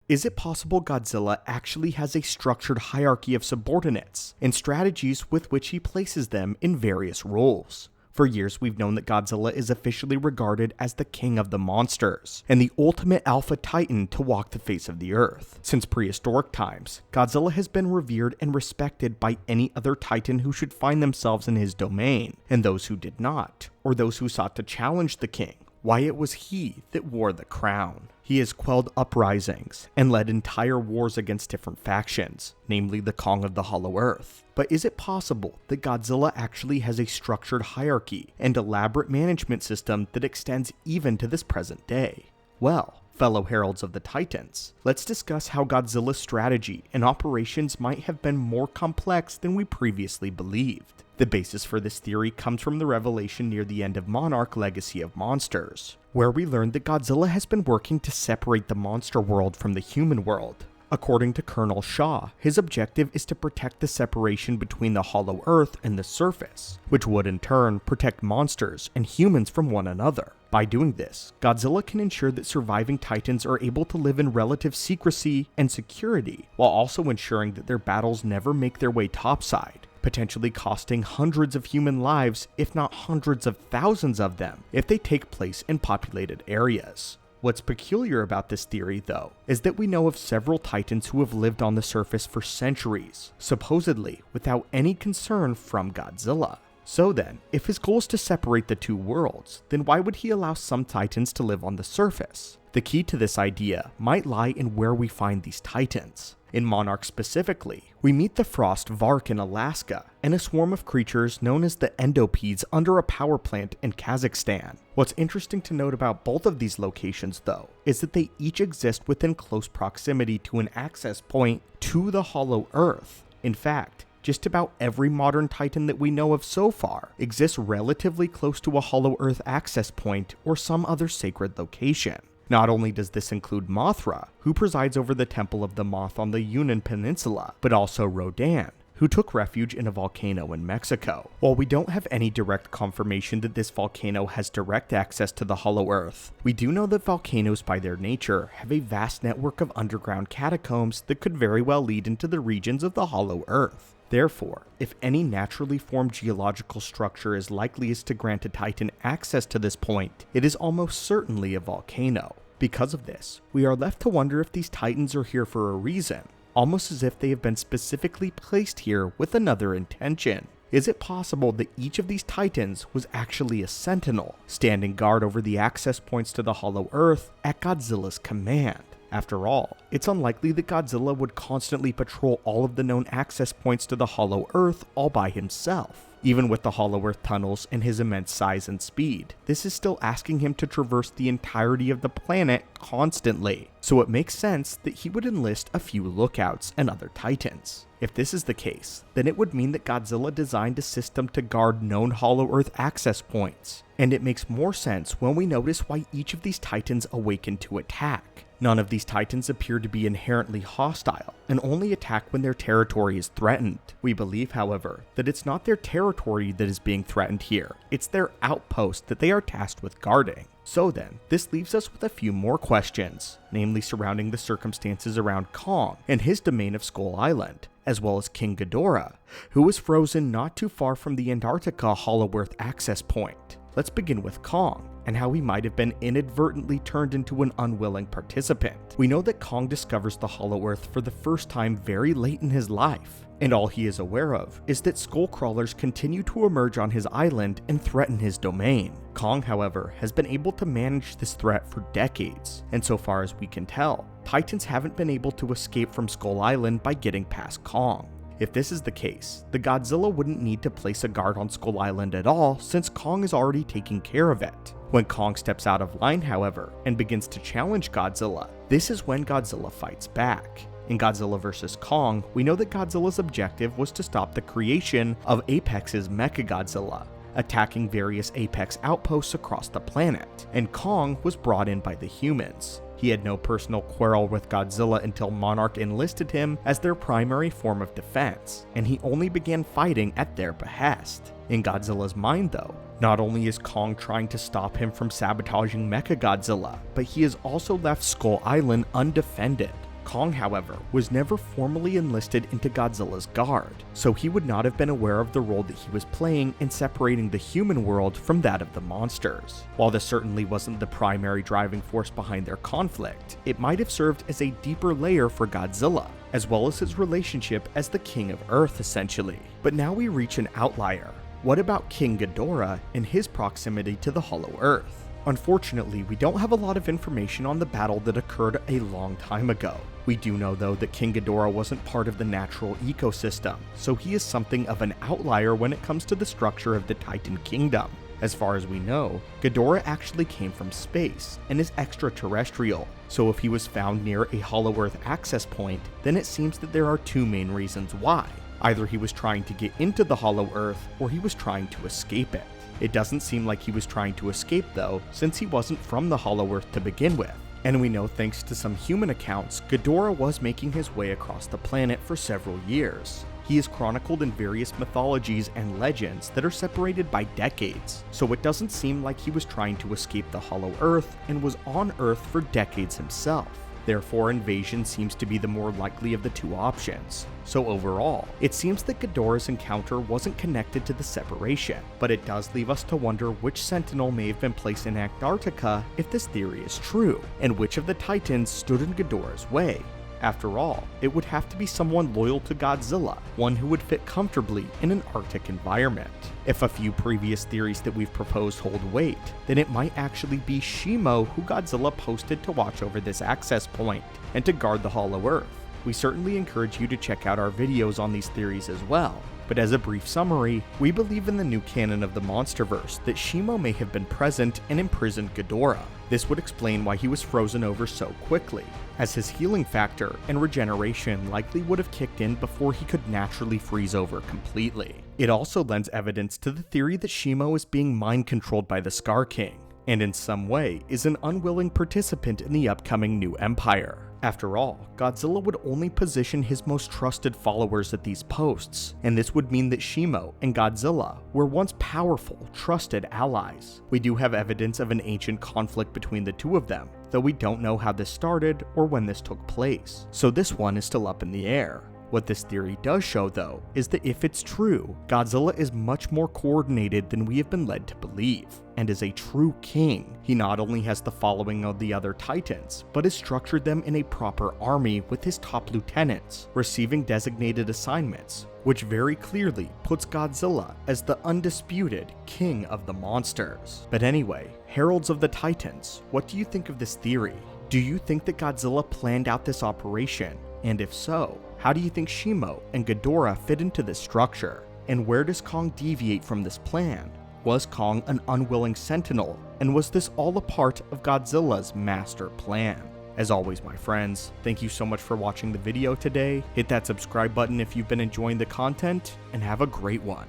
Is it possible Godzilla actually has a structured hierarchy of subordinates and strategies with which he places them in various roles? For years, we've known that Godzilla is officially regarded as the king of the monsters, and the ultimate alpha titan to walk the face of the earth. Since prehistoric times, Godzilla has been revered and respected by any other titan who should find themselves in his domain, and those who did not, or those who sought to challenge the king. Why it was he that wore the crown. He has quelled uprisings and led entire wars against different factions, namely the Kong of the Hollow Earth. But is it possible that Godzilla actually has a structured hierarchy and elaborate management system that extends even to this present day? Well, fellow heralds of the Titans, let's discuss how Godzilla's strategy and operations might have been more complex than we previously believed. The basis for this theory comes from the revelation near the end of Monarch: Legacy of Monsters, where we learned that Godzilla has been working to separate the monster world from the human world. According to Colonel Shaw, his objective is to protect the separation between the Hollow Earth and the surface, which would in turn protect monsters and humans from one another. By doing this, Godzilla can ensure that surviving Titans are able to live in relative secrecy and security, while also ensuring that their battles never make their way topside, potentially costing hundreds of human lives, if not hundreds of thousands of them, if they take place in populated areas. What's peculiar about this theory, though, is that we know of several Titans who have lived on the surface for centuries, supposedly without any concern from Godzilla. So then, if his goal is to separate the two worlds, then why would he allow some Titans to live on the surface? The key to this idea might lie in where we find these Titans. In Monarch specifically, we meet the Frost Vark in Alaska, and a swarm of creatures known as the Endopedes under a power plant in Kazakhstan. What's interesting to note about both of these locations, though, is that they each exist within close proximity to an access point to the Hollow Earth. In fact, just about every modern Titan that we know of so far exists relatively close to a Hollow Earth access point or some other sacred location. Not only does this include Mothra, who presides over the Temple of the Moth on the Yunnan Peninsula, but also Rodan, who took refuge in a volcano in Mexico. While we don't have any direct confirmation that this volcano has direct access to the Hollow Earth, we do know that volcanoes by their nature have a vast network of underground catacombs that could very well lead into the regions of the Hollow Earth. Therefore, if any naturally formed geological structure is likeliest to grant a Titan access to this point, it is almost certainly a volcano. Because of this, we are left to wonder if these Titans are here for a reason, almost as if they have been specifically placed here with another intention. Is it possible that each of these Titans was actually a sentinel, standing guard over the access points to the Hollow Earth at Godzilla's command? After all, it's unlikely that Godzilla would constantly patrol all of the known access points to the Hollow Earth all by himself. Even with the Hollow Earth tunnels and his immense size and speed, this is still asking him to traverse the entirety of the planet constantly, so it makes sense that he would enlist a few lookouts and other Titans. If this is the case, then it would mean that Godzilla designed a system to guard known Hollow Earth access points, and it makes more sense when we notice why each of these Titans awaken to attack. None of these Titans appear to be inherently hostile, and only attack when their territory is threatened. We believe, however, that it's not their territory that is being threatened here, it's their outpost that they are tasked with guarding. So then, this leaves us with a few more questions, namely surrounding the circumstances around Kong and his domain of Skull Island, as well as King Ghidorah, who was frozen not too far from the Antarctica Hollow Earth access point. Let's begin with Kong, and how he might have been inadvertently turned into an unwilling participant. We know that Kong discovers the Hollow Earth for the first time very late in his life, and all he is aware of is that skull crawlers continue to emerge on his island and threaten his domain. Kong, however, has been able to manage this threat for decades, and so far as we can tell, Titans haven't been able to escape from Skull Island by getting past Kong. If this is the case, the Godzilla wouldn't need to place a guard on Skull Island at all since Kong is already taking care of it. When Kong steps out of line, however, and begins to challenge Godzilla, this is when Godzilla fights back. In Godzilla vs. Kong, we know that Godzilla's objective was to stop the creation of Apex's Mechagodzilla, attacking various Apex outposts across the planet, and Kong was brought in by the humans. He had no personal quarrel with Godzilla until Monarch enlisted him as their primary form of defense, and he only began fighting at their behest. In Godzilla's mind though, not only is Kong trying to stop him from sabotaging Mechagodzilla, but he has also left Skull Island undefended. Kong, however, was never formally enlisted into Godzilla's guard, so he would not have been aware of the role that he was playing in separating the human world from that of the monsters. While this certainly wasn't the primary driving force behind their conflict, it might have served as a deeper layer for Godzilla, as well as his relationship as the King of Earth, essentially. But now we reach an outlier. What about King Ghidorah and his proximity to the Hollow Earth? Unfortunately, we don't have a lot of information on the battle that occurred a long time ago. We do know though that King Ghidorah wasn't part of the natural ecosystem, so he is something of an outlier when it comes to the structure of the Titan Kingdom. As far as we know, Ghidorah actually came from space and is extraterrestrial, so if he was found near a Hollow Earth access point, then it seems that there are two main reasons why. Either he was trying to get into the Hollow Earth, or he was trying to escape it. It doesn't seem like he was trying to escape though, since he wasn't from the Hollow Earth to begin with. And we know thanks to some human accounts, Ghidorah was making his way across the planet for several years. He is chronicled in various mythologies and legends that are separated by decades, so it doesn't seem like he was trying to escape the Hollow Earth and was on Earth for decades himself. Therefore, invasion seems to be the more likely of the two options. So overall, it seems that Ghidorah's encounter wasn't connected to the separation, but it does leave us to wonder which Sentinel may have been placed in Antarctica if this theory is true, and which of the Titans stood in Ghidorah's way. After all, it would have to be someone loyal to Godzilla, one who would fit comfortably in an Arctic environment. If a few previous theories that we've proposed hold weight, then it might actually be Shimo who Godzilla posted to watch over this access point and to guard the Hollow Earth. We certainly encourage you to check out our videos on these theories as well. But as a brief summary, we believe in the new canon of the Monsterverse that Shimo may have been present and imprisoned Ghidorah. This would explain why he was frozen over so quickly, as his healing factor and regeneration likely would have kicked in before he could naturally freeze over completely. It also lends evidence to the theory that Shimo is being mind-controlled by the Scar King, and in some way is an unwilling participant in the upcoming new empire. After all, Godzilla would only position his most trusted followers at these posts, and this would mean that Shimo and Godzilla were once powerful, trusted allies. We do have evidence of an ancient conflict between the two of them, though we don't know how this started or when this took place, so this one is still up in the air. What this theory does show though, is that if it's true, Godzilla is much more coordinated than we have been led to believe, and is a true king. He not only has the following of the other Titans, but has structured them in a proper army with his top lieutenants, receiving designated assignments, which very clearly puts Godzilla as the undisputed king of the monsters. But anyway, Heralds of the Titans, what do you think of this theory? Do you think that Godzilla planned out this operation? And if so, how do you think Shimo and Ghidorah fit into this structure? And where does Kong deviate from this plan? Was Kong an unwilling sentinel? And was this all a part of Godzilla's master plan? As always, my friends, thank you so much for watching the video today. Hit that subscribe button if you've been enjoying the content, and have a great one.